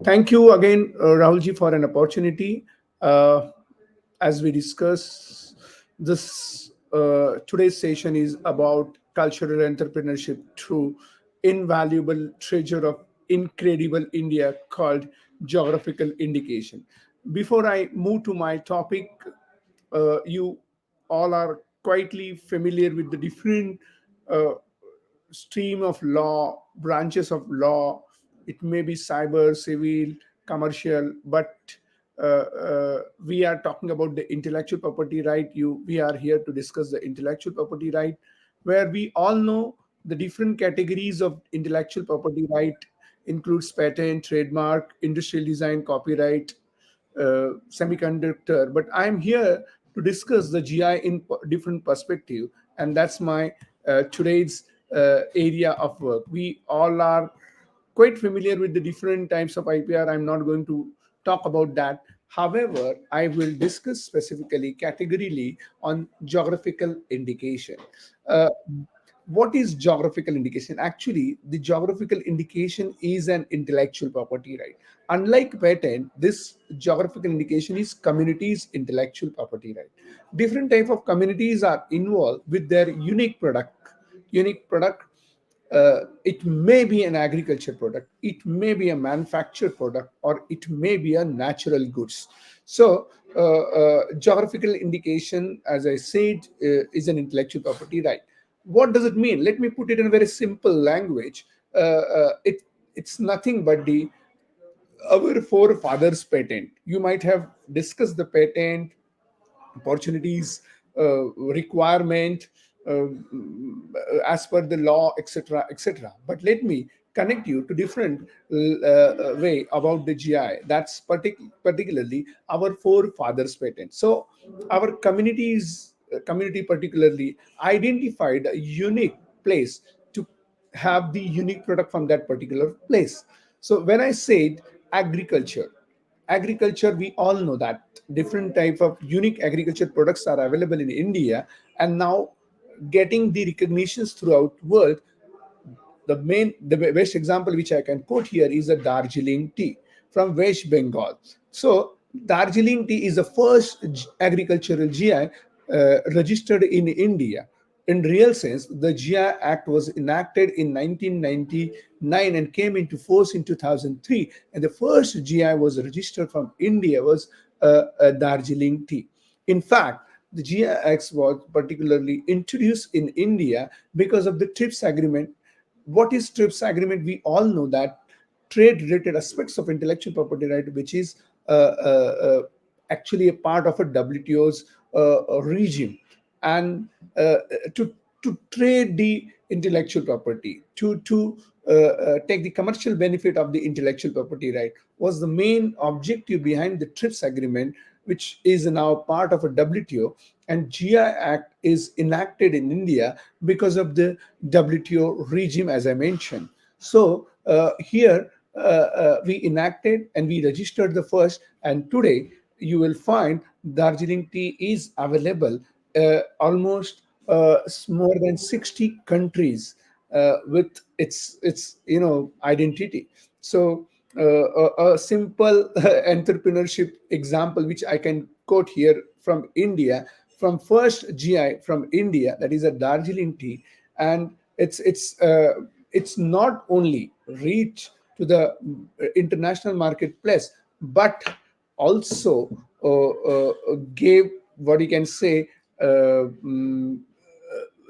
Thank you again, Rahulji, for an opportunity. Uh, as we discuss this, today's session is about cultural entrepreneurship through invaluable treasure of incredible India called geographical indication. Before I move to my topic, you all are quietly familiar with the different uh, stream of law, branches of law. It may be cyber, civil, commercial, but we are talking about the intellectual property right. We are here to discuss the intellectual property right, where we all know the different categories of intellectual property right includes patent, trademark, industrial design, copyright, semiconductor. But I'm here to discuss the GI in different perspective, and that's my today's area of work. We all are quite familiar with the different types of IPR. I'm not going to talk about that. However, I will discuss specifically, categorically on geographical indication. Uh, what is geographical indication? Actually, the geographical indication is an intellectual property right. Unlike patent, this geographical indication is communities intellectual property right. Different type of communities are involved with their unique product. It may be an agriculture product, it may be a manufactured product, or it may be a natural goods. So geographical indication, as I said, is an intellectual property right. What does it mean? Let me put it in a very simple language. It's nothing but the our forefathers patent. You might have discussed the patent opportunities, requirement, as per the law, etc., etc. But let me connect you to different way about the GI. That's particularly our forefathers patent. So our community particularly identified a unique place to have the unique product from that particular place. So when I said agriculture, we all know that different type of unique agriculture products are available in India, and now getting the recognitions throughout world. The best example which I can quote here is a Darjeeling tea from West Bengal. So Darjeeling tea is the first agricultural GI registered in India. In real sense, the GI Act was enacted in 1999 and came into force in 2003. And the first GI was registered from India was Darjeeling tea. In fact, the GI Act was particularly introduced in India because of the TRIPS agreement. What is TRIPS agreement? We all know that trade related aspects of intellectual property right, which is actually a part of a WTO's regime. And to trade the intellectual property, to take the commercial benefit of the intellectual property right, was the main objective behind the TRIPS agreement, which is now part of a WTO. And GI Act is enacted in India because of the WTO regime, as I mentioned. So here we enacted and we registered the first, and today you will find Darjeeling tea is available almost more than 60 countries with its identity. So a simple entrepreneurship example which I can quote here from India, from first GI from India, that is a Darjeeling tea. And it's not only reach to the international marketplace, but also gave, what you can say,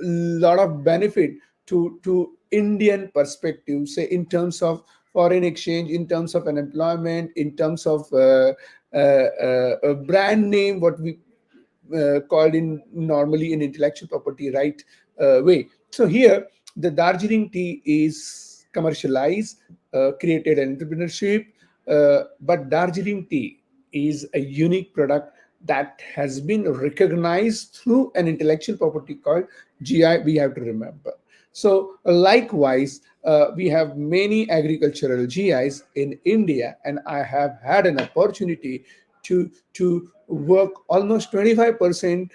lot of benefit to Indian perspective, say in terms of foreign exchange, in terms of unemployment, in terms of brand name, what we called in normally in intellectual property right way. So here the Darjeeling tea is commercialized, created an entrepreneurship, but Darjeeling tea is a unique product that has been recognized through an intellectual property called GI. We have to remember. So likewise, we have many agricultural GIs in India, and I have had an opportunity to work almost 25%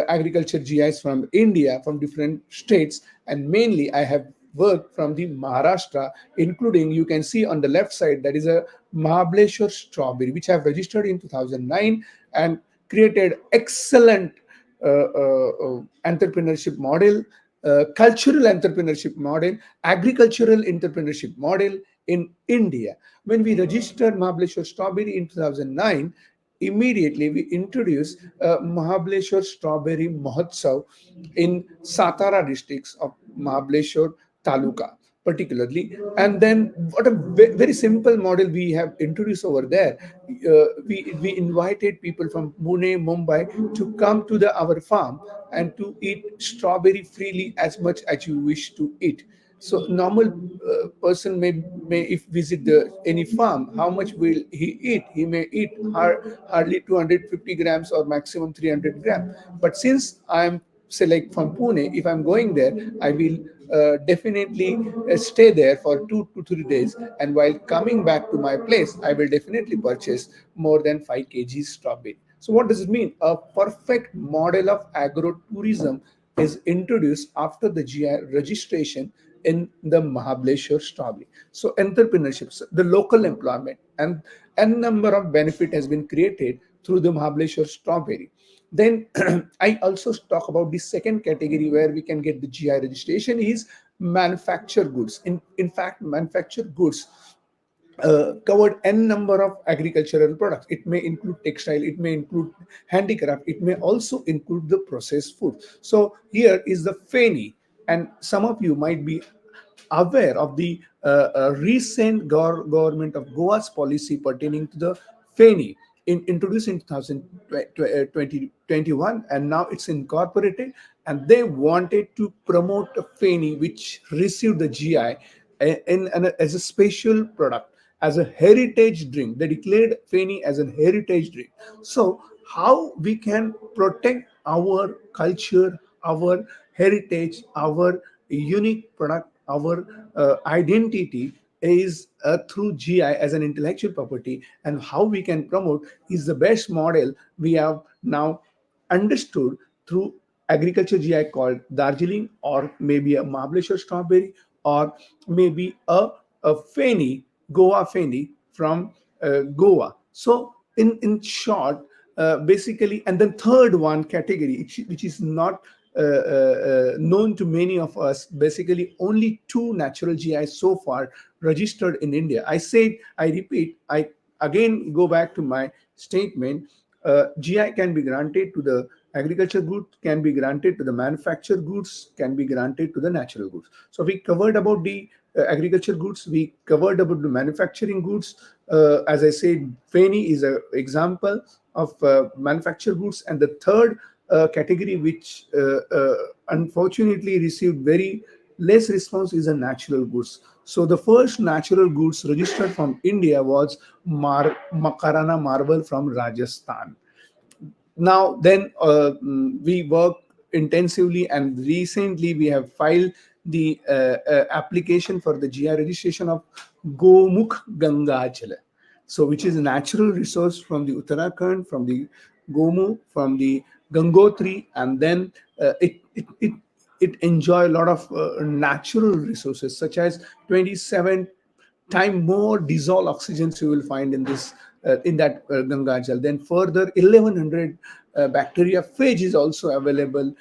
agriculture GIs from India, from different states, and mainly I have work from the Maharashtra, including, you can see on the left side, that is a Mahabaleshwar strawberry, which have registered in 2009 and created excellent entrepreneurship model, cultural entrepreneurship model, agricultural entrepreneurship model in India. When we registered Mahabaleshwar strawberry in 2009, immediately we introduced Mahabaleshwar Strawberry Mahotsav in Satara districts of Mahabaleshwar Taluka particularly. And then what a very simple model we have introduced over there. We invited people from Pune, Mumbai to come to our farm and to eat strawberry freely as much as you wish to eat. So normal person may if visit any farm, how much will he eat? He may eat hardly 250 grams or maximum 300 grams. But since I'm, say, like from Pune, if I'm going there, I will definitely stay there for 2 to 3 days, and while coming back to my place, I will definitely purchase more than 5 kgs strawberry. So what does it mean? A perfect model of agro tourism is introduced after the GI registration in the Mahabaleshwar strawberry. So entrepreneurships, the local employment, and n number of benefit has been created through the Mahabaleshwar strawberry. Then I also talk about the second category where we can get the GI registration is manufactured goods. In fact, manufactured goods covered n number of agricultural products. It may include textile, it may include handicraft, it may also include the processed food. So here is the FENI, and some of you might be aware of the recent government of Goa's policy pertaining to the FENI, introduced in 2021, and now it's incorporated, and they wanted to promote a FENI which received the GI as a special product, as a heritage drink. They declared FENI as a heritage drink. So how we can protect our culture, our heritage, our unique product, our identity is through GI as an intellectual property, and how we can promote is the best model we have now understood through agriculture GI called Darjeeling, or maybe a Mahabaleshwar strawberry, or maybe a Feni, Goa Feni from Goa. So in short, basically, and then third one category, which is not known to many of us, basically only two natural GIs so far registered in India. I repeat, I again go back to my statement. GI can be granted to the agriculture goods, can be granted to the manufactured goods, can be granted to the natural goods. So we covered about the agriculture goods, we covered about the manufacturing goods. As I said, Feni is an example of manufactured goods, and the third category, which unfortunately received very less response, is a natural goods. So the first natural goods registered from India was Makarana marble from Rajasthan. Now then, we work intensively, and recently we have filed the application for the GI registration of Gomukh Ganga Jala, so which is a natural resource from the Uttarakhand, from the Gomu, from the Gangotri, and then it enjoy a lot of natural resources such as 27 time more dissolved oxygens you will find in this in that Ganga Jal. Then further 1100 bacteria phage is also available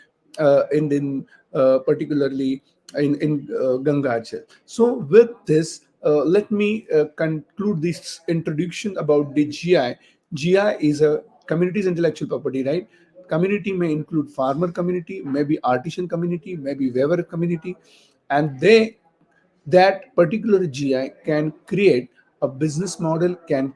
in particularly in Ganga Jal. So with this, let me conclude this introduction about the GI. GI is a community's intellectual property, right? Community may include farmer community, maybe artisan community, maybe weaver community, and that particular GI can create a business model, can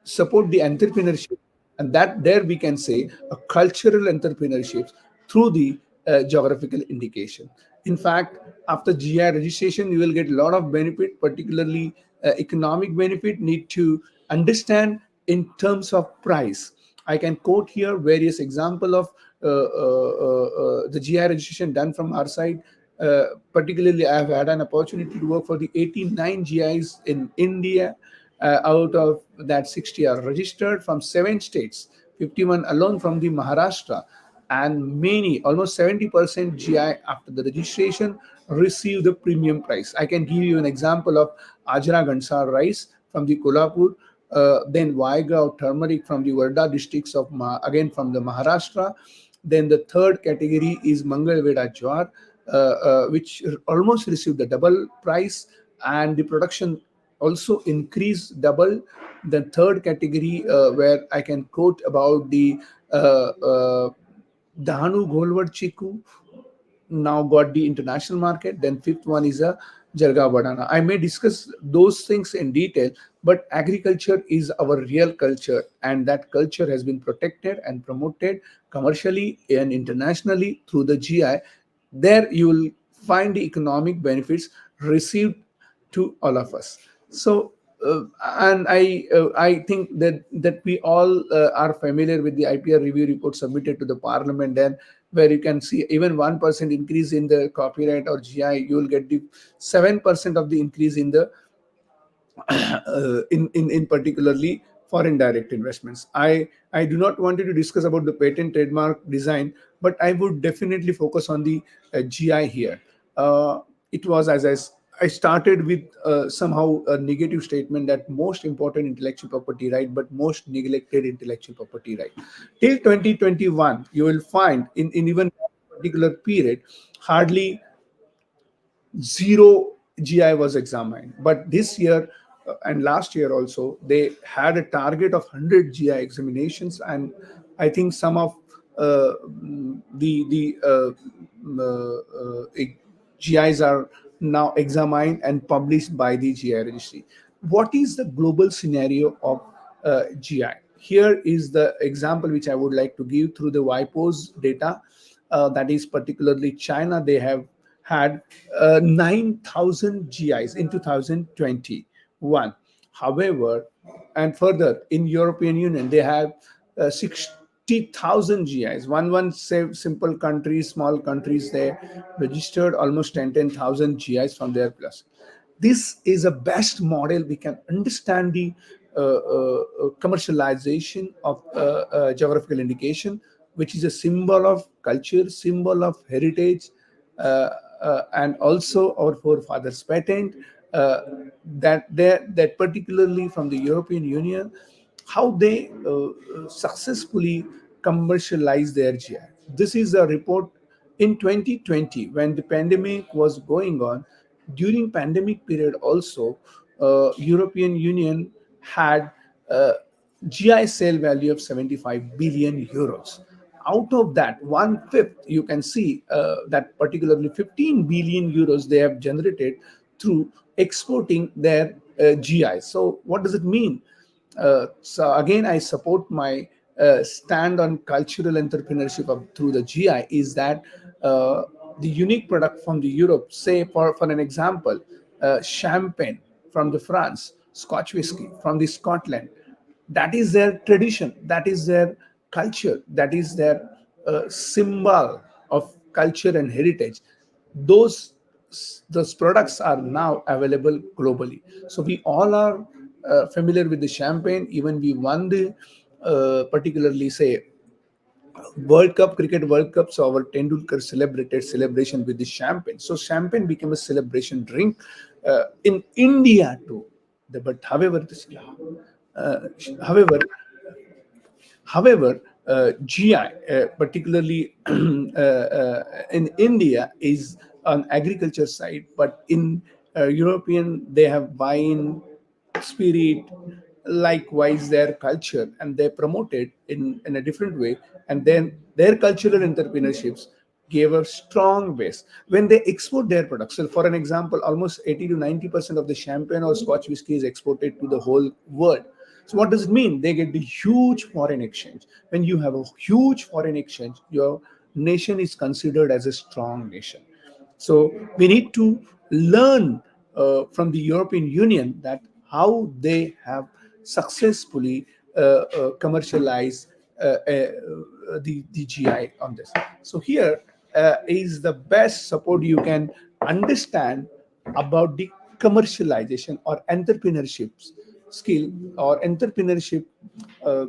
support the entrepreneurship, and that there we can say a cultural entrepreneurship through the geographical indication. In fact, after GI registration, you will get a lot of benefit, particularly economic benefit. Need to understand in terms of price. I can quote here various example of the GI registration done from our side. Particularly, I have had an opportunity to work for the 89 GIs in India. Out of that, 60 are registered from 7 states, 51 alone from the Maharashtra, and many, almost 70% GI after the registration receive the premium price. I can give you an example of Ajra Gansar rice from the Kolhapur, then Vaigaon turmeric from the Varda districts of again from the Maharashtra. Then the third category is Mangalveda Jawar, which almost received the double price, and the production also increased double. The third category, where I can quote about the Dahanu Golwad Chiku, now got the international market. Then fifth one is a Jarga Badana. I may discuss those things in detail, but agriculture is our real culture, and that culture has been protected and promoted commercially and internationally through the GI. There you will find the economic benefits received to all of us. So, and I think that we all are familiar with the IPR review report submitted to the Parliament, and where you can see even 1% increase in the copyright or GI, you will get the 7% of the increase in the in particularly foreign direct investments. I do not want to discuss about the patent, trademark, design, but I would definitely focus on the GI here. It was I started with somehow a negative statement that most important intellectual property right, but most neglected intellectual property right. Till 2021, you will find in even particular period, hardly zero GI was examined. But this year and last year also, they had a target of 100 GI examinations, and I think some of the GIs are now examined and published by the GI registry. What is the global scenario of GI? Here is the example which I would like to give through the WIPO's data. That is particularly China. They have had 9,000 GIs in 2021. However, and further in European Union, they have 60,000 GIs. One say simple countries, small countries, they registered almost 10,000 GIs from their plus. This is a best model. We can understand the commercialization of geographical indication, which is a symbol of culture, symbol of heritage, uh, and also our forefathers' patent. Uh, that particularly from the European Union, how they successfully commercialize their GI. This is a report in 2020 when the pandemic was going on. During pandemic period also, European Union had GI sale value of 75 billion euros. Out of that, one fifth, you can see that particularly 15 billion euros they have generated through exporting their GI. So, what does it mean? So again, I support my stand on cultural entrepreneurship through the GI. Is that the unique product from the Europe, say for an example, champagne from the France, Scotch whiskey from the Scotland. That is their tradition. That is their culture. That is their symbol of culture and heritage. Those those products are now available globally. So we all are familiar with the champagne. Even we won the particularly say World Cup, Cricket World Cup. So our Tendulkar celebrated celebration with the champagne. So champagne became a celebration drink in India too. But however, uh, however, GI, particularly in India, is on agriculture side, but in European they have wine, spirit, likewise their culture, and they promote it in a different way. And then their cultural entrepreneurships gave a strong base when they export their products. So, for an example, almost 80 to 90% of the champagne or Scotch whiskey is exported to the whole world. So what does it mean? They get the huge foreign exchange. When you have a huge foreign exchange, your nation is considered as a strong nation. So we need to learn from the European Union that how they have successfully commercialized the GI on this. So here is the best support you can understand about the commercialization or entrepreneurship skill or entrepreneurship,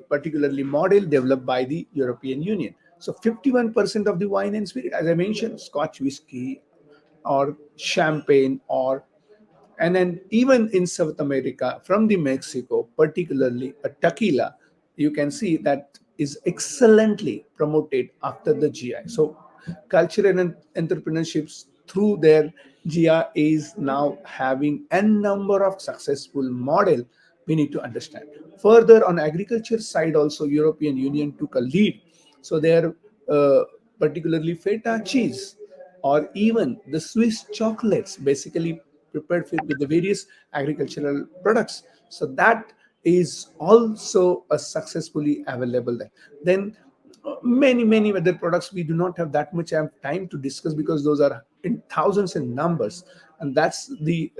particularly model developed by the European Union. So 51% of the wine and spirit, as I mentioned, Scotch whiskey, or champagne, or and then even in South America, from the Mexico, particularly a tequila, you can see that is excellently promoted after the GI. So cultural and entrepreneurships through their GI is now having a number of successful model we need to understand. Further, on agriculture side also, European Union took a lead. So their particularly feta cheese or even the Swiss chocolates, basically prepared with the various agricultural products. So that is also a successfully available there. Then many other products we do not have that much time to discuss because those are in thousands and numbers, and that's the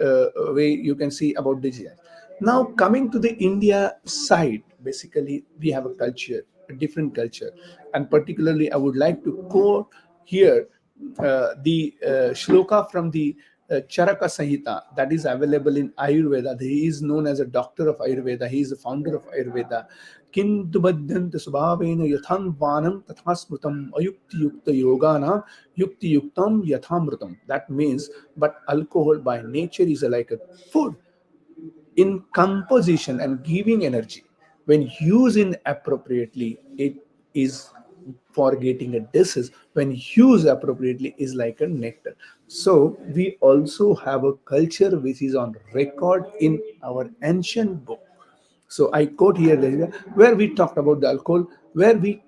way you can see about DGI. Now coming to the India side, basically we have a culture, a different culture, and particularly I would like to quote here the shloka from the Charaka Samhita that is available in Ayurveda. He is known as a doctor of Ayurveda. He is the founder of Ayurveda. Kintu badyanta svabhena yatham vanam tatha smrutam ayukti yukta yogana yukti yuktam yathamrutam. That means, but alcohol by nature is like a food in composition and giving energy. When used inappropriately, it is for getting a disease. When used appropriately, is like a nectar. So we also have a culture which is on record in our ancient book. So I quote here where we talked about the alcohol, where we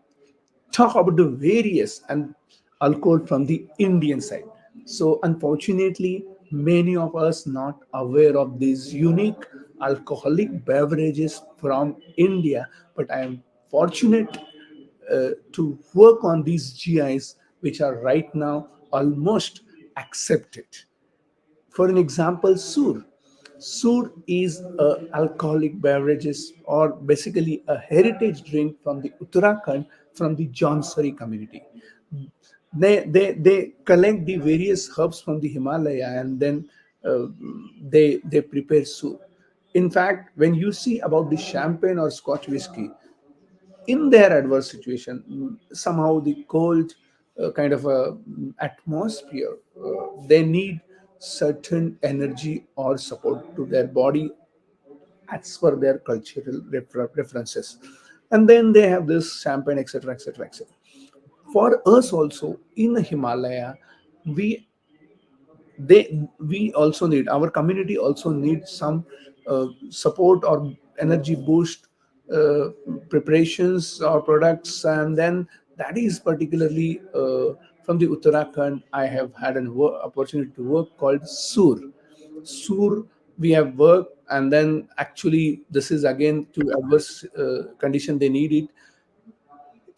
talk about the various and alcohol from the Indian side. So unfortunately, many of us not aware of these unique alcoholic beverages from India. But I am fortunate to work on these GIs, which are right now almost accepted. For an example, Sur. Sur is a alcoholic beverages or basically a heritage drink from the Uttarakhand, from the Jaunsari community. They collect the various herbs from the Himalaya, and then uh, they prepare Sur. In fact, when you see about the champagne or Scotch whiskey, in their adverse situation, somehow the cold kind of atmosphere, they need certain energy or support to their body as per their cultural references, and then they have this champagne, etc., etc., etc. For us also in the Himalaya, we we also need, our community also needs some support or energy boost uh, preparations or products, and then that is particularly from the Uttarakhand. I have had an opportunity to work called Sur. We have worked, and then actually this is again to adverse condition they need it.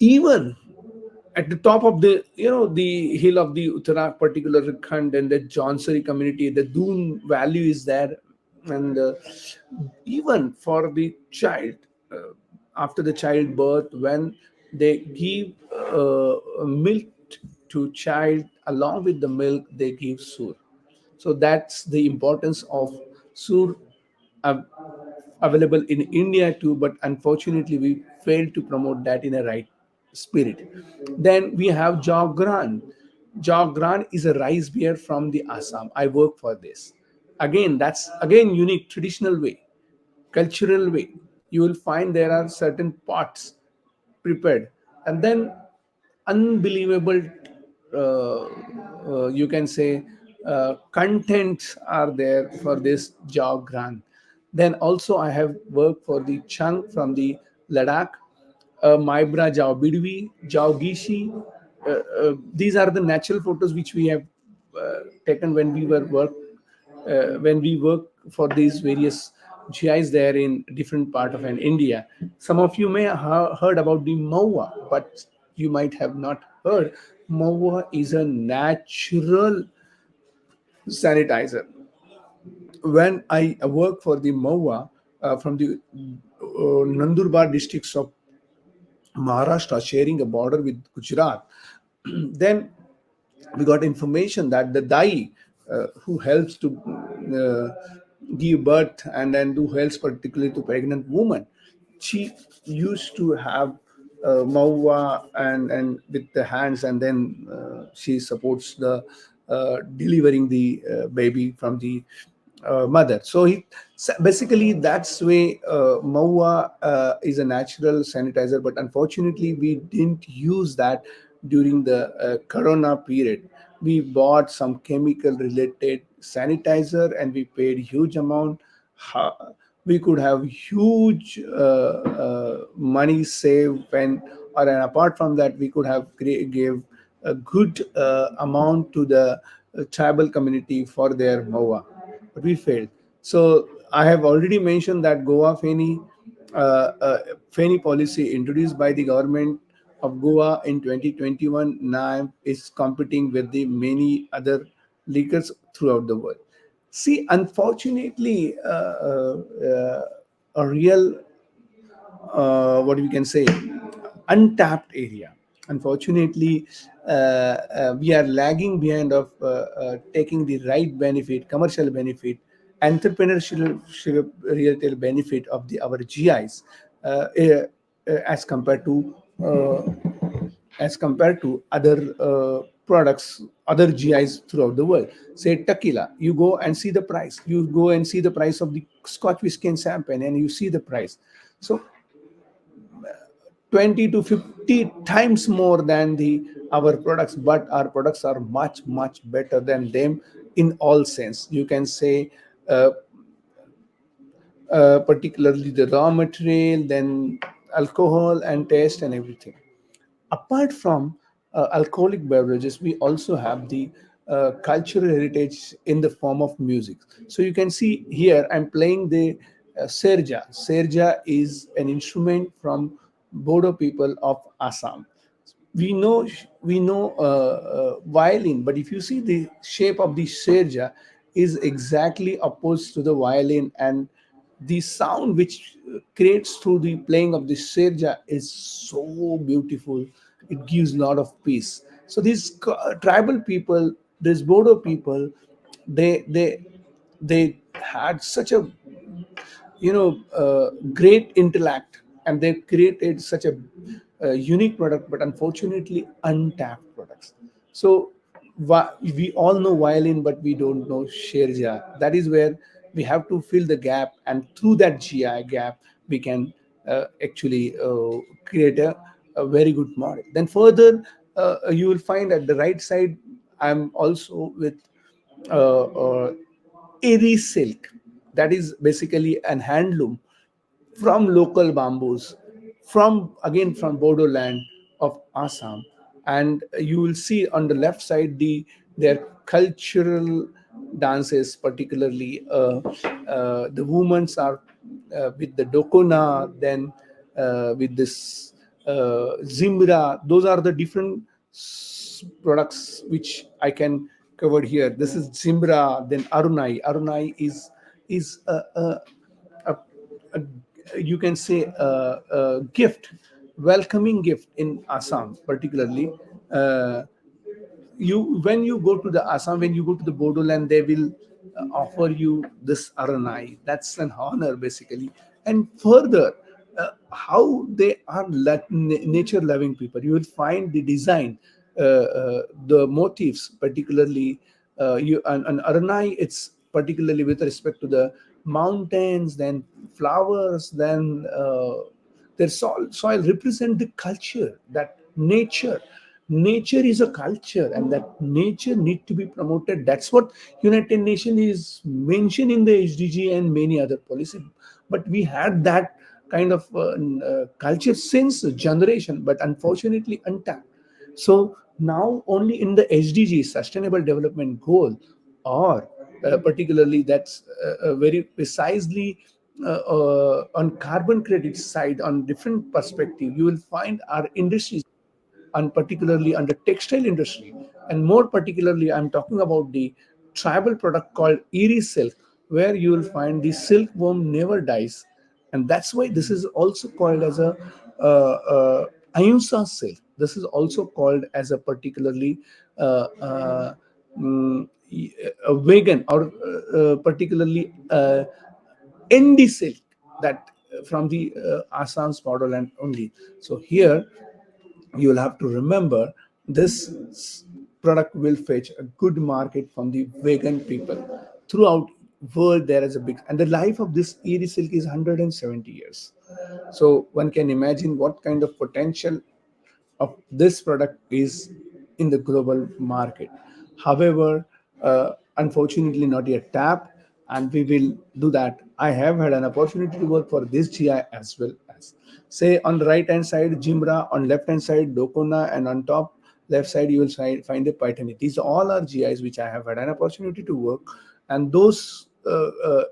Even at the top of the, the hill of the Uttarakhand particular Khand and the Jaunsari community, the Doon Valley is there, and even for the child, uh, after the childbirth, when they give milk to child, along with the milk they give sur. So that's the importance of sur, uh, available in India too, but unfortunately we failed to promote that in a right spirit. Then we have Jagran. Jagran is a rice beer from the Assam. I work for this. Again, that's again unique, traditional way, cultural way. You will find there are certain pots prepared, and then unbelievable, you can say, contents are there for this Jagran. Then also I have worked for the Chang from the Ladakh, Maibra Jao Bidwi, Jao Gishi. These are the natural photos which we have taken when we work for these various GIs there in different part of an India. Some of you may have heard about the Maua, but you might have not heard. Maua is a natural sanitizer. When I work for the Maua from the Nandurbar districts of Maharashtra, sharing a border with Gujarat, then we got information that the dai who helps to give birth, and then who helps particularly to pregnant woman, she used to have mawa and with the hands, and then she supports the delivering the baby from the mother. So basically that's way Maua is a natural sanitizer, but unfortunately we didn't use that during the Corona period. We bought some chemical related sanitizer and we paid huge amount. We could have huge money saved when, or and apart from that, we could have gave a good amount to the tribal community for their Maua, but we failed. So I have already mentioned that Goa Feni policy introduced by the government of Goa in 2021 now is competing with the many other liquors throughout the world. See, unfortunately, a real what we can say untapped area. Unfortunately, we are lagging behind of taking the right benefit, commercial benefit, entrepreneurship related benefit of the our GIs as compared to other products, other GIs throughout the world. Say tequila, you go and see the price. You go and see the price of the Scotch whiskey and champagne, and you see the price. So 20 to 50 times more than the our products, but our products are much better than them in all sense. You can say particularly the raw material, then alcohol and taste and everything. Apart from alcoholic beverages, we also have the cultural heritage in the form of music. So you can see here I'm playing the serja. Serja is an instrument from Bodo people of Assam. We know violin, but if you see the shape of the serja is exactly opposed to the violin, and the sound which creates through the playing of the serja is so beautiful. It gives a lot of peace. So these tribal people, these Bodo people, they had such a great intellect, and they created such unique product, but unfortunately untapped products. So we all know violin, but we don't know sherja. That is where we have to fill the gap, and through that GI gap we can actually create a very good model. Then further, you will find at the right side I'm also with Eri silk. That is basically an handloom from local bamboos, from again from Bodo land of Assam. And you will see on the left side their cultural dances, particularly the women's are with the dokona, then with this zimbra. Those are the different products which I can cover here. This is zimbra, then arunai. Arunai is a, a you can say a gift, welcoming gift in Assam, particularly. Uh, you when you go to the Assam, when you go to the Bodo land, they will offer you this aranai. That's an honor, basically. And further, how they are nature loving people. You will find the design, the motifs, particularly and aranai. It's particularly with respect to the mountains, then flowers, then their soil represent the culture, that nature is a culture, and that nature need to be promoted. That's what United Nations is mentioned in the HDG and many other policies. But we had that kind of culture since generation, but unfortunately untapped. So now only in the SDG, Sustainable Development Goal, or particularly that's very precisely on carbon credit side, on different perspective, you will find our industries, and particularly under textile industry, and more particularly I'm talking about the tribal product called Erie silk, where you will find the silkworm never dies. And that's why this is also called as a ahimsa silk. This is also called as a particularly uh, uh, mm, a vegan, or particularly ND silk, that from the Assam's borderland only. So here you will have to remember this product will fetch a good market from the vegan people throughout world. There is a big, and the life of this eri silk is 170 years. So one can imagine what kind of potential of this product is in the global market. However, unfortunately, not yet tapped, and we will do that. I have had an opportunity to work for this GI as well as, say, on the right hand side, Jimra, on left hand side, Dokona, and on top left side, you will find the Paitani. These all are GIs which I have had an opportunity to work, and those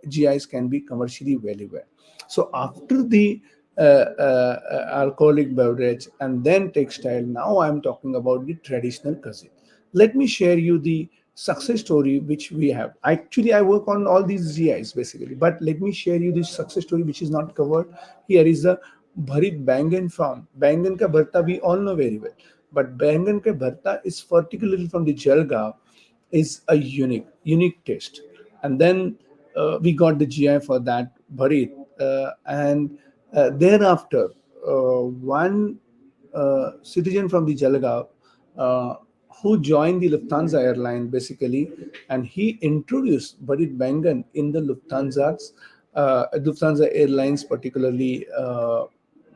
GIs can be commercially valuable. So after the alcoholic beverage and then textile, now I'm talking about the traditional cuisine. Let me share you the success story which we have. Actually, I work on all these GIs basically, but let me share you this success story which is not covered here. Is the bharit bangan from bangan ka bharta, we all know very well, but bangan ka bharta is particularly from the Jalgaon, is a unique taste. And then we got the GI for that bharit, and thereafter one citizen from the Jalgaon uh, who joined the Lufthansa airline basically, and he introduced Bharit Bangan in the Lufthansa Airlines particularly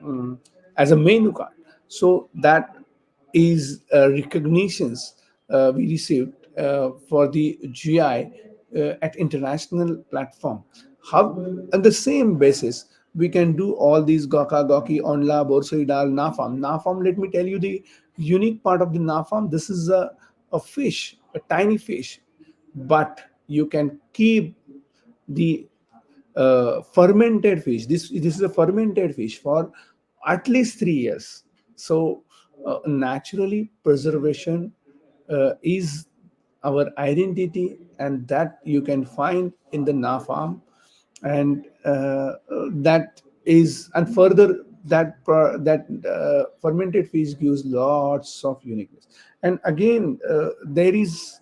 mm, as a menu card. So that is recognitions we received for the GI at international platform. How on the same basis we can do all these Goka Goki Onla Borsoi Dal Nafam. Nafam, let me tell you the unique part of the Nafam. This is a fish, a tiny fish, but you can keep the fermented fish. This is a fermented fish for at least 3 years. So naturally, preservation is our identity, and that you can find in the Na farm, and that is, and further that fermented fish gives lots of uniqueness. And again, there is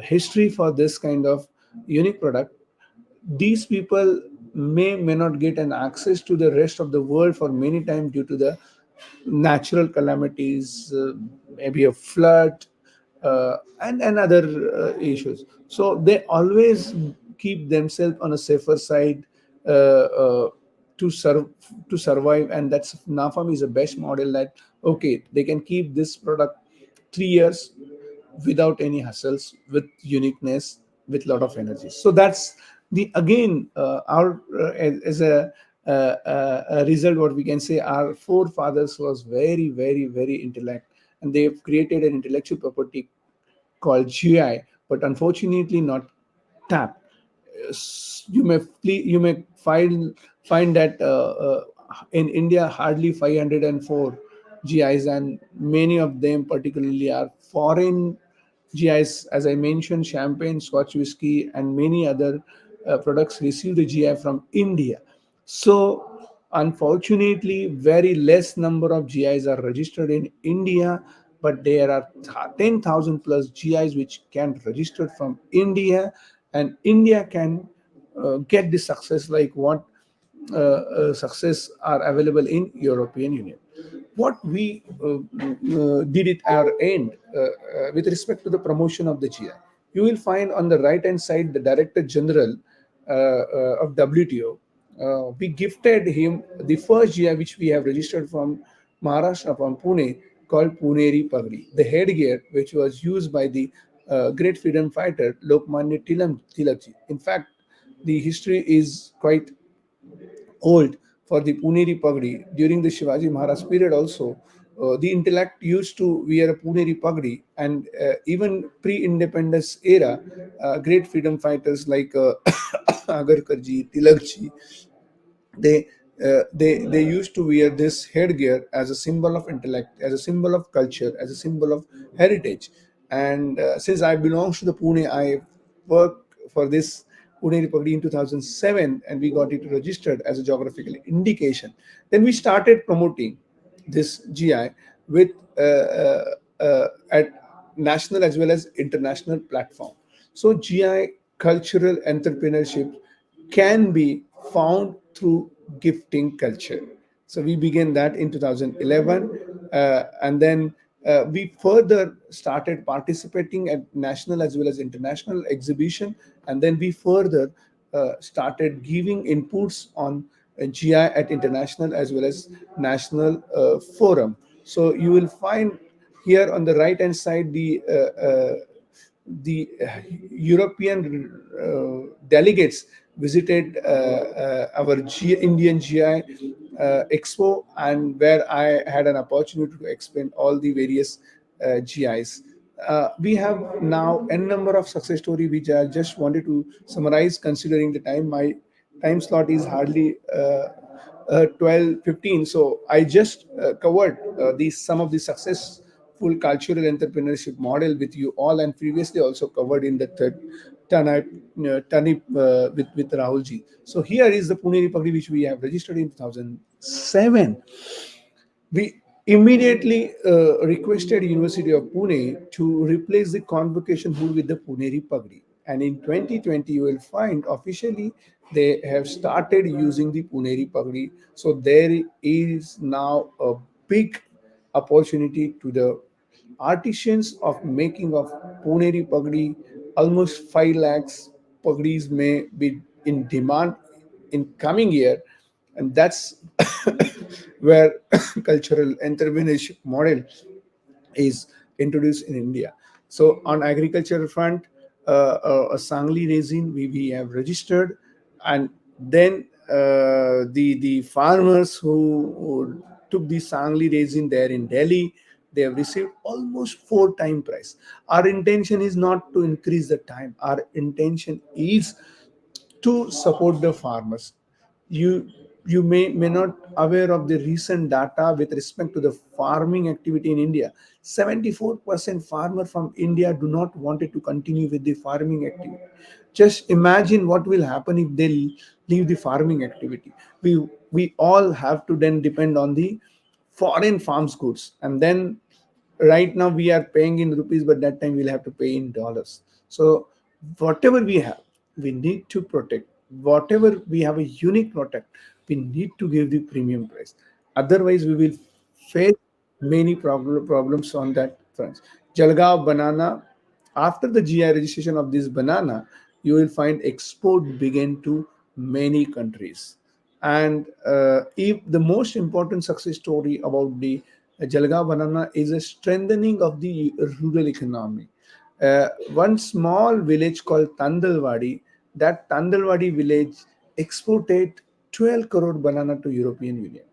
history for this kind of unique product. These people may not get an access to the rest of the world for many times due to the natural calamities, maybe a flood, and other issues. So they always keep themselves on a safer side to serve to survive, and that's Nafam is the best model that okay, they can keep this product 3 years without any hassles, with uniqueness, with lot of energy. So that's the again our as a result, what we can say, our forefathers was very intellect, and they've created an intellectual property called GI, but unfortunately not tapped. You may find that in India hardly 504 GIs, and many of them particularly are foreign GIs. As I mentioned, champagne, Scotch whiskey, and many other products receive the GI from India. So unfortunately, very less number of GIs are registered in India, but there are 10,000 plus GIs which can register from India, and India can get the success like what success are available in European Union. What we did at our end with respect to the promotion of the GI, you will find on the right hand side the Director General of WTO. We gifted him the first GI which we have registered from Maharashtra, from Pune, called Puneri Pagdi, the headgear which was used by the great freedom fighter Lokmanya Tilakji. In fact, the history is quite old for the Puneri Pagdi. During the Shivaji Maharaj period also, the intellect used to wear a Puneri Pagdi, and even pre-independence era, great freedom fighters like Agarkarji, Tilakji, they they used to wear this headgear as a symbol of intellect, as a symbol of culture, as a symbol of heritage. And since I belongs to the Pune, I worked for this Pune Republic in 2007, and we got it registered as a geographical indication. Then we started promoting this GI with at national as well as international platform. So GI cultural entrepreneurship can be found through gifting culture. So we began that in 2011, and then We further started participating at national as well as international exhibition, and then we further started giving inputs on GI at international as well as national forum. So you will find here on the right hand side the European delegates visited our Indian GI expo, and where I had an opportunity to explain all the various GIs. We have now n number of success story which I just wanted to summarize. Considering the time, my time slot is hardly 12:15. So I just covered these some of the successful cultural entrepreneurship model with you all, and previously also covered in the third Tanip with Rahulji. So here is the Pune Republic which we have registered in 2007. We immediately requested University of Pune to replace the convocation rule with the Puneri Pagdi. And in 2020, you will find officially they have started using the Puneri Pagdi. So there is now a big opportunity to the artisans of making of Puneri Pagdi. Almost 5 lakhs Pagdis may be in demand in coming year, and that's where cultural entrepreneurship model is introduced in India. So on agricultural front, a Sangli resin we have registered, and then the farmers who took the Sangli resin there in Delhi, they have received almost 4 time price. Our intention is not to increase the time. Our intention is to support the farmers. You may not aware of the recent data with respect to the farming activity in India. 74% farmer from India do not wanted to continue with the farming activity. Just imagine what will happen if they leave the farming activity. We all have to then depend on the foreign farms goods, and then right now we are paying in rupees, but that time we'll have to pay in dollars. So whatever we have, we need to protect. Whatever we have a unique product, we need to give the premium price. Otherwise, we will face many problems on that front. Jalgaon banana, after the GI registration of this banana, you will find export begin to many countries. And if the most important success story about the Jalgaon banana is a strengthening of the rural economy. One small village called Tandalwadi, that Tandalwadi village exported 12 crore banana to European Union.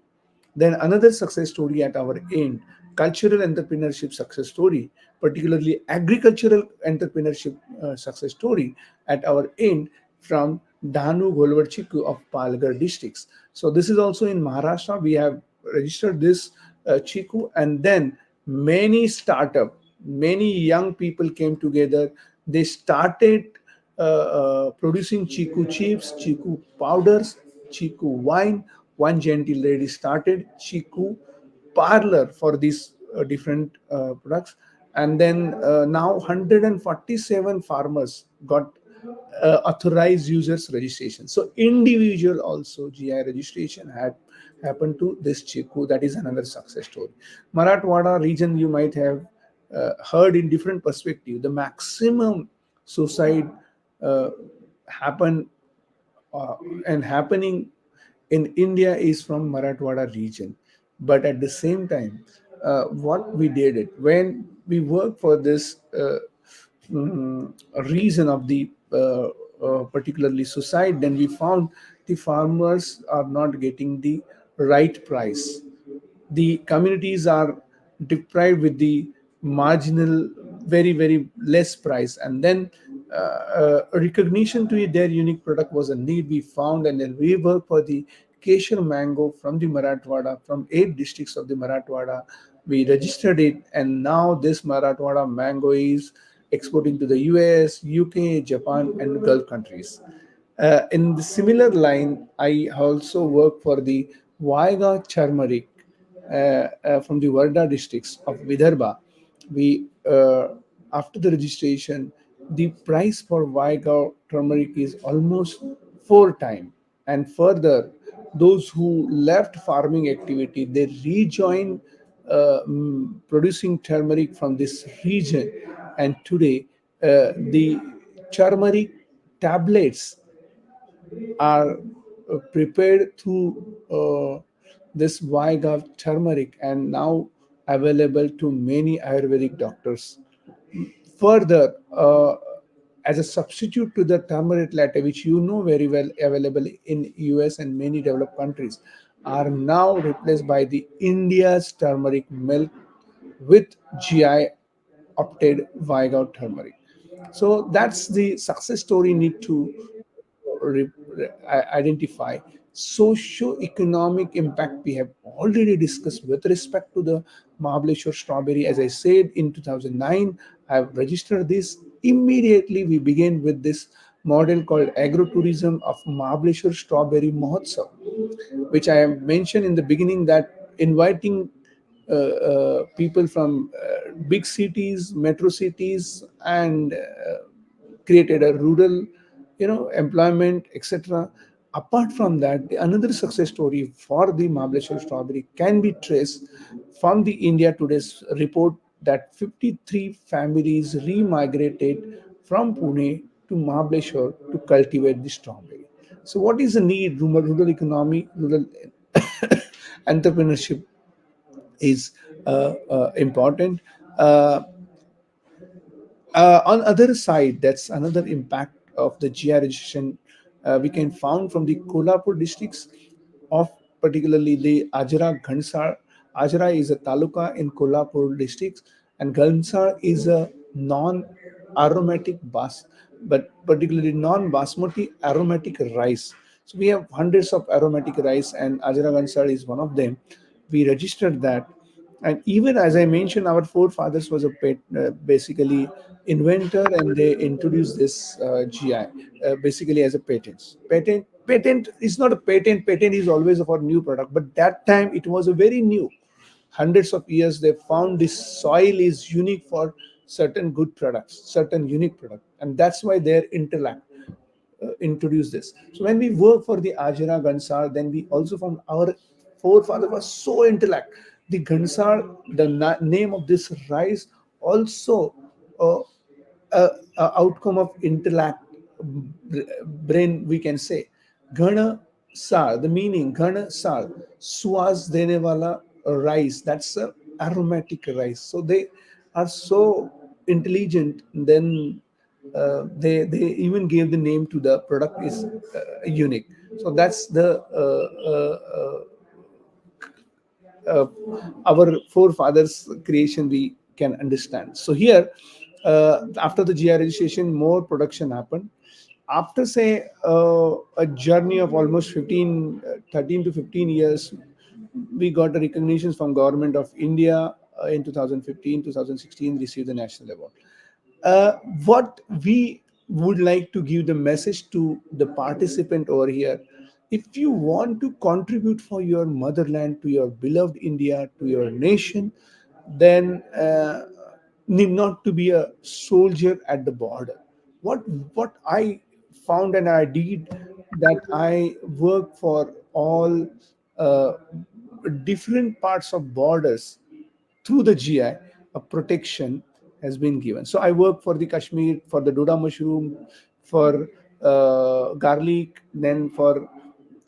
Then another success story at our end, cultural entrepreneurship success story, particularly agricultural entrepreneurship success story at our end from Dhanu Golwar of Palghar districts. So this is also in Maharashtra. We have registered this Chiku, and then many young people came together. They started producing Chiku chips, Chiku powders, Chiku wine. One gentle lady started Chiku parlor for these different products, and then now 147 farmers got authorized users registration. So individual also GI registration had happened to this Chiku. That is another success story. Marathwada region, you might have heard in different perspective. The maximum suicide uh, happen uh, and happening in India is from Marathwada region. But at the same time, what we did it when we worked for this reason of the particularly suicide, then we found the farmers are not getting the right price. The communities are deprived with the marginal, very less price, and then recognition to their unique product was a need we found, and then we worked for the Kesher mango from the Marathwada, from 8 districts of the Marathwada. We registered it, and now this Marathwada mango is exporting to the US, UK, Japan, and Gulf countries. In the similar line, I also work for the Vaiga turmeric from the Varda districts of Vidarbha. We after the registration, the price for Vaiga turmeric is almost 4 times. And further, those who left farming activity, they rejoin producing turmeric from this region. And today, the turmeric tablets are prepared through this Vygav turmeric and now available to many Ayurvedic doctors. Further, as a substitute to the turmeric latte, which you know very well available in US and many developed countries, are now replaced by the India's turmeric milk with GI opted Vygav turmeric. So that's the success story need to identify. Socio-economic impact we have already discussed with respect to the Mahabaleshwar strawberry. As I said, in 2009, I have registered this. Immediately, we began with this model called agrotourism of Mahabaleshwar Strawberry Mahotsav, which I have mentioned in the beginning, that inviting people from big cities, metro cities, and created a rural, employment, etc. Apart from that, another success story for the Mahabaleshwar strawberry can be traced from the India Today's report that 53 families remigrated from Pune to Mahabaleshwar to cultivate the strawberry. So, what is the need? Rural economy, rural entrepreneurship is important. Uh, on other side, that's another impact of the GI registration we can found from the Kolhapur districts of particularly the Ajra Ghansar. Ajra is a taluka in Kolhapur districts, and Ghansar is a non-aromatic but particularly non-basmati aromatic rice. So we have hundreds of aromatic rice, and Ajra Ghansar is one of them. We registered that, and even as I mentioned, our forefathers was a basically inventor, and they introduced this GI basically as a patent is not a patent is always for new product, but that time it was a very new. Hundreds of years they found this soil is unique for certain good products, certain unique product, and that's why their intellect introduce this. So when we work for the Ajira Gansar, then we also found our forefather was so intellect. The Gansar, the name of this rice, also uh, outcome of intellect, brain, we can say. Ghana Sar, the meaning Ghana Sar, swas dene wala rice. That's a aromatic rice. So they are so intelligent. Then they even gave the name to the product is unique. So that's the uh, our forefathers creation we can understand. So here, after the GI registration, more production happened. After say a journey of almost 13 to 15 years, we got the recognitions from government of India. In 2015 2016 received the national award. What we would like to give the message to the participant over here: if you want to contribute for your motherland, to your beloved India, to your nation, then need not to be a soldier at the border. What I found and I did, that I work for all uh, different parts of borders. Through the GI, a protection has been given. So I work for the Kashmir, for the Doda mushroom, for garlic, then for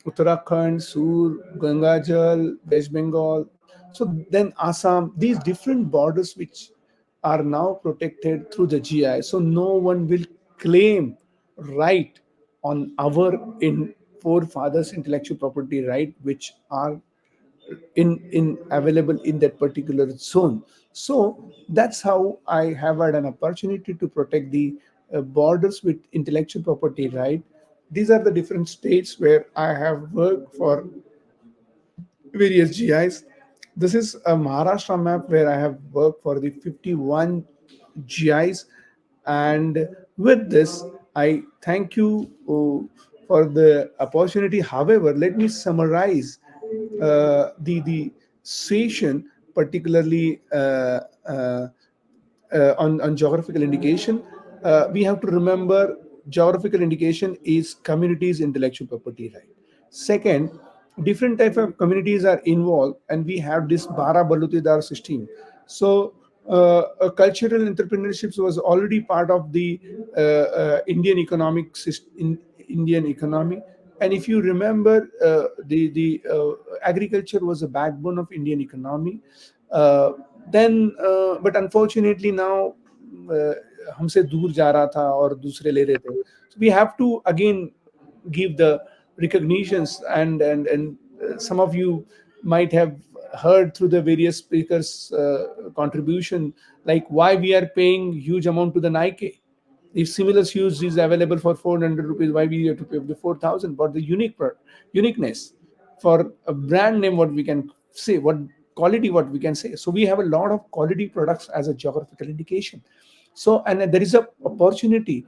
Uttarakhand, Sur, Gangajal, West Bengal. So then Assam, these different borders which are now protected through the GI. So no one will claim right on our in forefathers intellectual property right, which are in available in that particular zone. So that's how I have had an opportunity to protect the borders with intellectual property right. These are the different states where I have worked for various GIs. This is a Maharashtra map where I have worked for the 51 GIs. And with this, I thank you for the opportunity. However, let me summarize the session, particularly on geographical indication. We have to remember geographical indication is communities' intellectual property right. Second, different type of communities are involved, and we have this bara balutidar system. So cultural entrepreneurships was already part of the Indian economic system, in Indian economy. And if you remember, the agriculture was a backbone of Indian economy. uh, then but unfortunately now uh, हमसे दूर जा रहा था और दूसरे ले रहे थे. So we have to again give the recognitions, and some of you might have heard through the various speakers contribution, like why we are paying huge amount to the Nike. If similar shoes is available for 400 rupees, why we have to pay the 4,000? But the uniqueness for a brand name, what we can say, what quality, what we can say. So we have a lot of quality products as a geographical indication. So, and there is a opportunity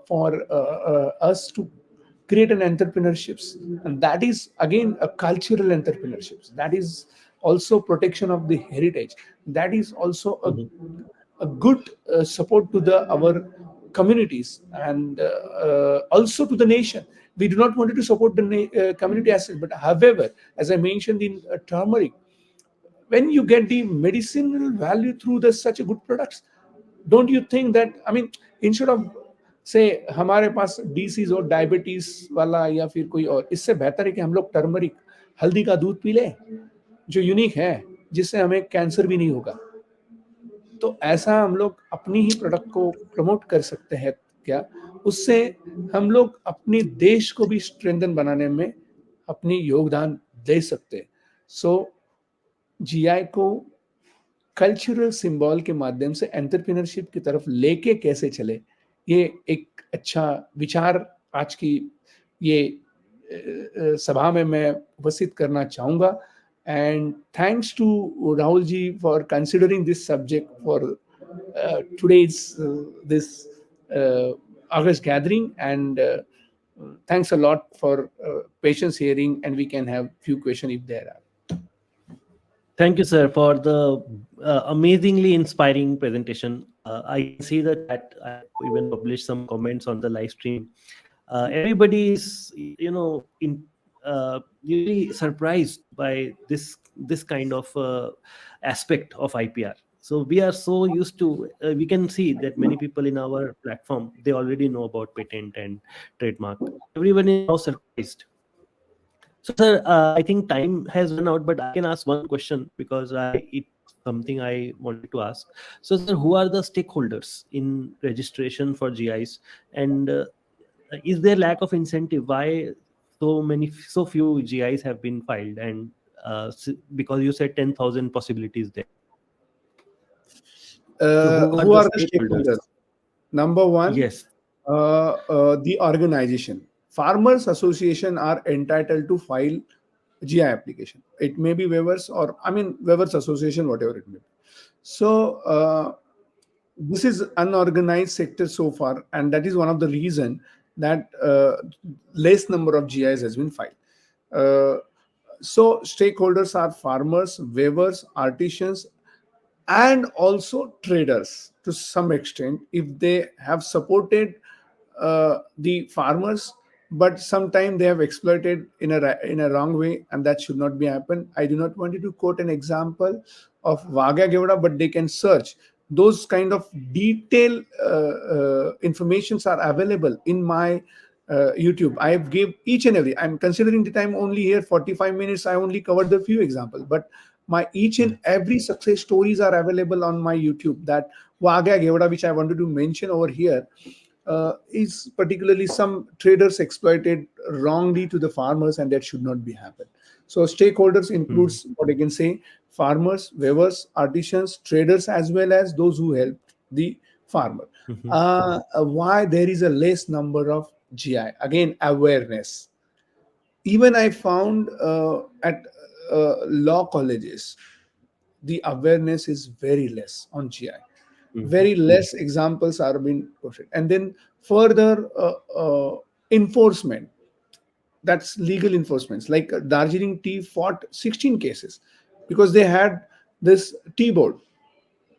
for us to create an entrepreneurships, and that is again a cultural entrepreneurships. That is also protection of the heritage. That is also Mhm. a good support to the our communities, and also to the nation. We do not want to support the community as such, but however, as I mentioned in turmeric, when you get the medicinal value through the such a good products, don't you think that, I mean, instead of से हमारे पास disease और diabetes वाला या फिर कोई और, इससे बेहतर है कि हम लोग टर्मरिक हल्दी का दूध पी लें, जो यूनिक है, जिससे हमें कैंसर भी नहीं होगा. तो ऐसा हम लोग अपनी ही प्रोडक्ट को प्रमोट कर सकते हैं क्या? उससे हम लोग अपने देश को भी स्ट्रेंथन बनाने में अपनी योगदान दे सकते हैं. सो जीआई को कल्चरल सिंबल के माध्यम से एंटरप्रेन्योरशिप की तरफ लेके कैसे चले, ये एक अच्छा विचार आज की ये सभा में मैं उपस्थित करना चाहूँगा. And thanks to Rahul ji for considering this subject for today's this August gathering, and thanks a lot for patience hearing, and we can have few questions if there are. Thank you, sir, for the amazingly inspiring presentation. I can see the chat. I even published some comments on the live stream. Everybody is, really surprised by this kind of aspect of IPR. So we are so used to. We can see that many people in our platform, they already know about patent and trademark. Everyone is now surprised. So, sir, I think time has run out, but I can ask one question because it's something I wanted to ask. So, sir, who are the stakeholders in registration for GIs, and is there lack of incentive? Why so few GIs have been filed, and because you said 10,000 possibilities there. So, who are Who the are the stakeholders? stakeholders? Number one, Yes. the organization. Farmers Association are entitled to file GI application. It may be waivers, or I mean waivers association, whatever it may be. So this is unorganized sector so far, and that is one of the reason that less number of GIs has been filed. Uh, so stakeholders are farmers, waivers, artisans, and also traders to some extent, if they have supported the farmers, but sometimes they have exploited in in a wrong way, and that should not be happen. I do not want you to quote an example of Vaga Gevda, but they can search those kind of detailed informations are available in my YouTube. I have give each and every. I'm considering the time only here 45 minutes. I only covered the few examples, but my each and every success stories are available on my YouTube. That Vaga Gevda, which I wanted to mention over here, is particularly some traders exploited wrongly to the farmers, and that should not be happen. So stakeholders Hmm. includes what I can say: farmers, weavers, artisans, traders, as well as those who help the farmer. Mhm. Why there is a less number of GI? Again, awareness. Even I found at law colleges, the awareness is very less on GI. Mhm. Very less examples are being posted. And then further enforcement, that's legal enforcements. Like Darjeeling Tea fought 16 cases because they had this tea board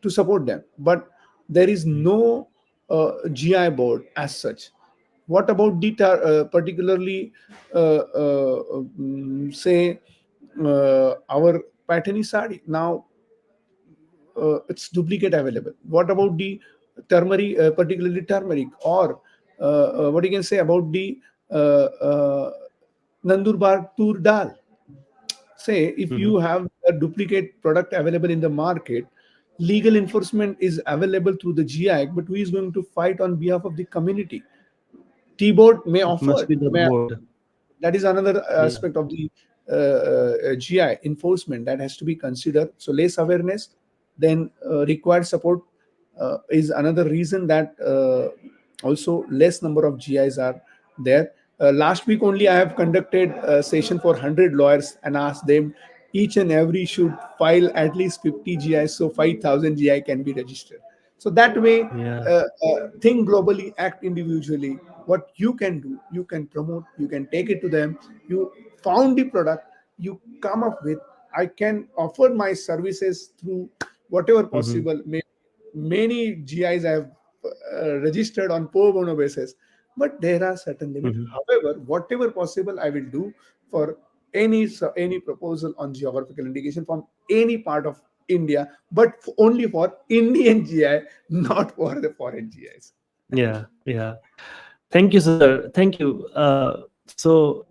to support them, but there is no GI board as such. What about the particularly, say, our Patani sari? Now it's duplicate available. What about the turmeric, particularly turmeric, or what you can say about the Nandurbar tur dal? Say, if Mhm. you have a duplicate product available in the market, legal enforcement is available through the GI, but who is going to fight on behalf of the community? T-board may It must offer, be the board. that is another Yeah. aspect of the GI enforcement that has to be considered. So less awareness, then required support is another reason that also less number of GIs are there. Last week only, I have conducted a session for 100 lawyers and asked them each and every should file at least 50 GIs, so 5,000 GI can be registered. So that way, Yeah. think globally, act individually. What you can do, you can promote, you can take it to them. You found the product, you come up with, I can offer my services through whatever Mhm. possible. Many GIs I have registered on pro bono basis, but there are certain limits. Mhm. However, whatever possible, I will do for any proposal on geographical indication from any part of India, but only for Indian GI, not for the foreign GIs. Yeah. Yeah. Thank you, sir. Thank you. So,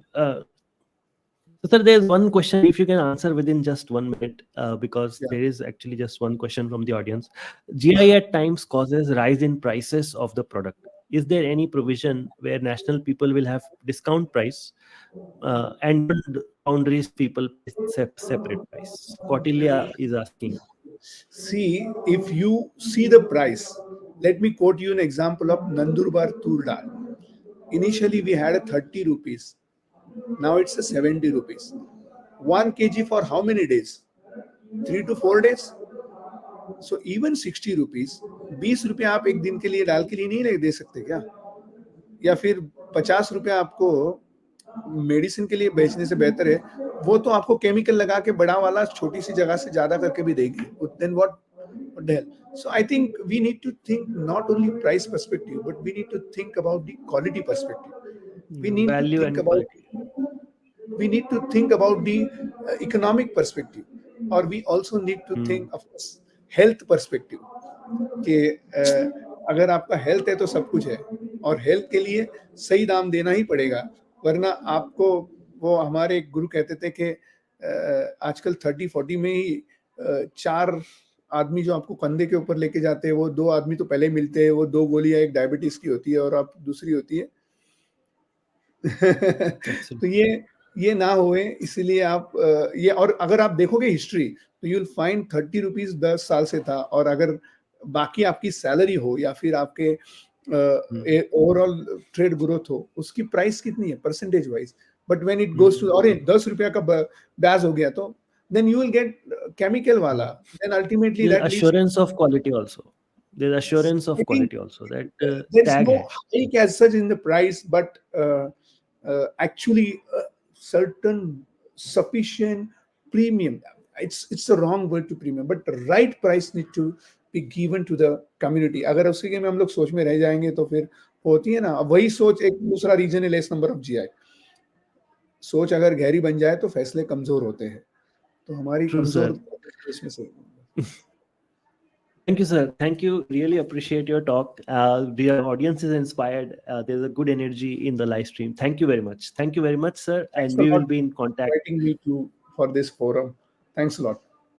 sir, there's one question. If you can answer within just 1 minute, because Yeah. there is actually just one question from the audience. GI at times causes rise in prices of the product. Is there any provision where national people will have discount price, and boundaries people pay separate price? Kautilya is asking. See, if you see the price, let me quote you an example of Nandurbar tur dal. Initially, we had a 30 rupees. Now it's a 70 rupees. 1 kg for how many days? 3 to 4 days. So even 60 rupees, 20 रुपया आप एक दिन के लिए दाल के लिए नहीं दे सकते क्या? या फिर 50 रुपया आपको मेडिसिन के लिए बेचने से बेहतर है, वो तो आपको केमिकल लगा के बड़ा वाला छोटी सी जगह से ज्यादा करके भी देगी. Then what the hell? So I think we need to think not only price perspective, but we need to think about the quality perspective. We need to Value think and about quality. the economic perspective, or we also need to Hmm. think of health perspective. कि अगर आपका health है तो सब कुछ है, और health के लिए सही दाम देना ही पड़ेगा, वरना आपको, वो हमारे एक गुरु कहते थे कि आजकल 30-40 में ही 4 आदमी जो आपको कंधे के ऊपर लेके जाते हैं, वो 2 आदमी तो पहले मिलते हैं, वो 2 गोलियां, एक डायबिटीज की होती है और आप दूसरी होती है. तो Absolutely. ये ना होए, इसीलिए आप ये, और अगर आप देखोगे हिस्ट्री, तो यू विल फाइंड 30 रुपीज 10 साल से था, और अगर बाकी आपकी सैलरी हो या फिर आपके Hmm. ओवरऑल ट्रेड ग्रोथ हो, उसकी प्राइस कितनी है percentage wise. But when it goes to, Hmm. और 10 रुपया का ब्याज हो गया, तो then you will get chemical वाला, Hmm. Then ultimately There's that leads. assurance of quality also. There's assurance I of think quality also. That there's tag no hai. hike as such in the price, but actually certain sufficient premium. It's the wrong word to premium, but the right price need to be given to the community. अगर उसके में हम लोग सोच में रह जाएंगे, तो फिर होती है ना, वही सोच एक दूसरा रीजन है, लेस नंबर ऑफ जीआई. सोच अगर गहरी बन जाए तो फैसले कमजोर होते हैं, तो हमारी True, कमजोर sir. इसमें से. Thank you, sir. Thank you. Really appreciate your talk. The audience is inspired. There's a good energy in the live stream. Thank you very much. Thank you very much, sir. Thanks And a we lot will be in for contact. inviting me to for this forum. Thanks a lot.